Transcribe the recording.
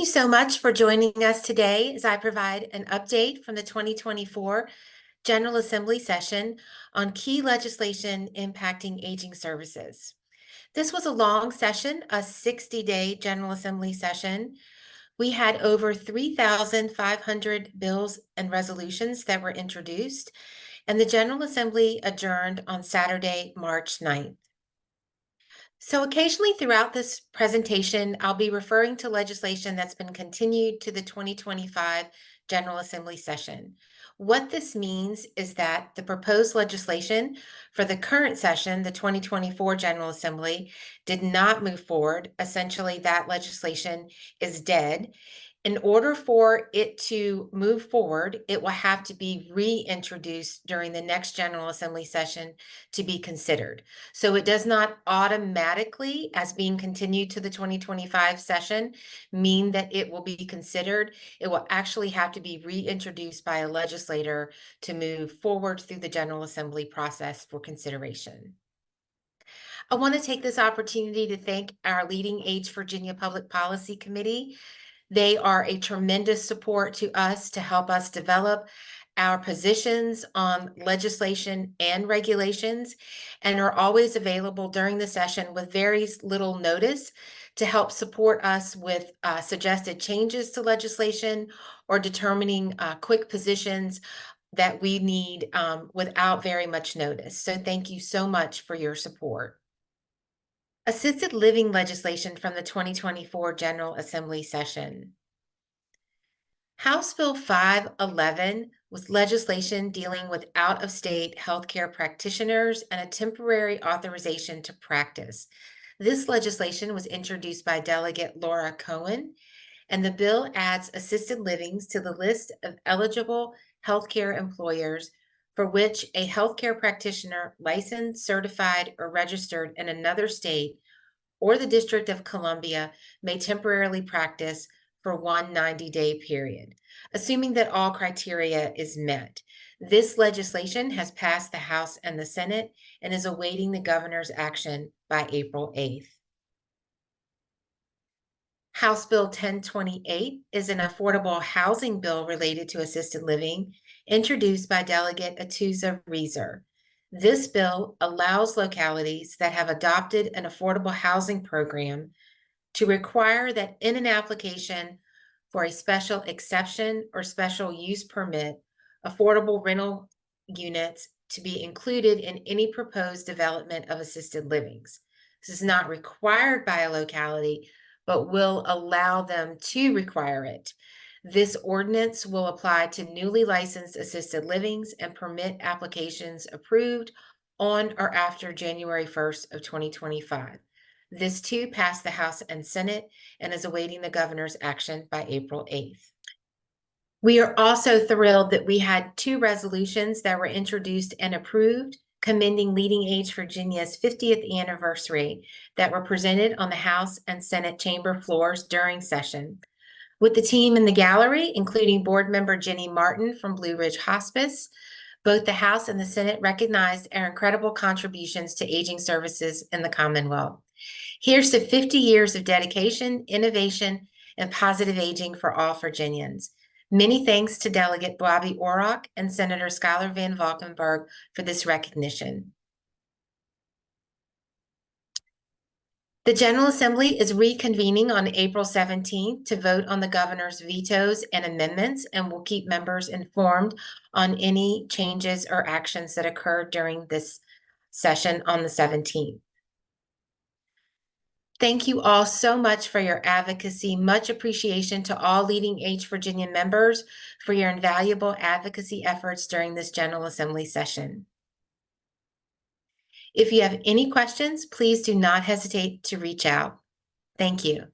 you so much for joining us today as I provide an update from the 2024 General Assembly session on key legislation impacting aging services. This was a long session, a 60-day General Assembly session. We had over 3,500 bills and resolutions that were introduced, and the General Assembly adjourned on Saturday, March 9th. So occasionally throughout this presentation, I'll be referring to legislation that's been continued to the 2025 General Assembly session. What this means is that the proposed legislation for the current session, the 2024 General Assembly, did not move forward. Essentially, that legislation is dead. In order for it to move forward, it will have to be reintroduced during the next General Assembly session to be considered. So it does not automatically, as being continued to the 2025 session, mean that it will be considered. It will actually have to be reintroduced by a legislator to move forward through the General Assembly process for consideration. I want to take this opportunity to thank our Leading Age Virginia Public Policy Committee. They are a tremendous support to us to help us develop our positions on legislation and regulations, and are always available during the session with very little notice to help support us with suggested changes to legislation or determining quick positions that we need without very much notice. So thank you so much for your support. Assisted living legislation from the 2024 General Assembly session. House Bill 511 was legislation dealing with out-of-state healthcare practitioners and a temporary authorization to practice. This legislation was introduced by Delegate Laura Cohen, and the bill adds assisted livings to the list of eligible healthcare employers for which a healthcare practitioner licensed, certified, or registered in another state or the District of Columbia may temporarily practice for one 90-day period, assuming that all criteria is met. This legislation has passed the House and the Senate and is awaiting the governor's action by April 8th. House Bill 1028 is an affordable housing bill related to assisted living, introduced by Delegate Atuza Reeser. This bill allows localities that have adopted an affordable housing program to require that in an application for a special exception or special use permit, affordable rental units to be included in any proposed development of assisted livings. This is not required by a locality, but will allow them to require it. This ordinance will apply to newly licensed assisted livings and permit applications approved on or after January 1st of 2025. This too passed the House and Senate and is awaiting the governor's action by April 8th. We are also thrilled that we had two resolutions that were introduced and approved commending Leading Age Virginia's 50th anniversary that were presented on the House and Senate chamber floors during session. With the team in the gallery, including board member Jenny Martin from Blue Ridge Hospice, both the House and the Senate recognized our incredible contributions to aging services in the Commonwealth. Here's to 50 years of dedication, innovation, and positive aging for all Virginians. Many thanks to Delegate Bobby Orrock and Senator Schuyler Van Valkenburg for this recognition. The General Assembly is reconvening on April 17th to vote on the governor's vetoes and amendments, and will keep members informed on any changes or actions that occur during this session on the 17th. Thank you all so much for your advocacy. Much appreciation to all Leading Age Virginia members for your invaluable advocacy efforts during this General Assembly session. If you have any questions, please do not hesitate to reach out. Thank you.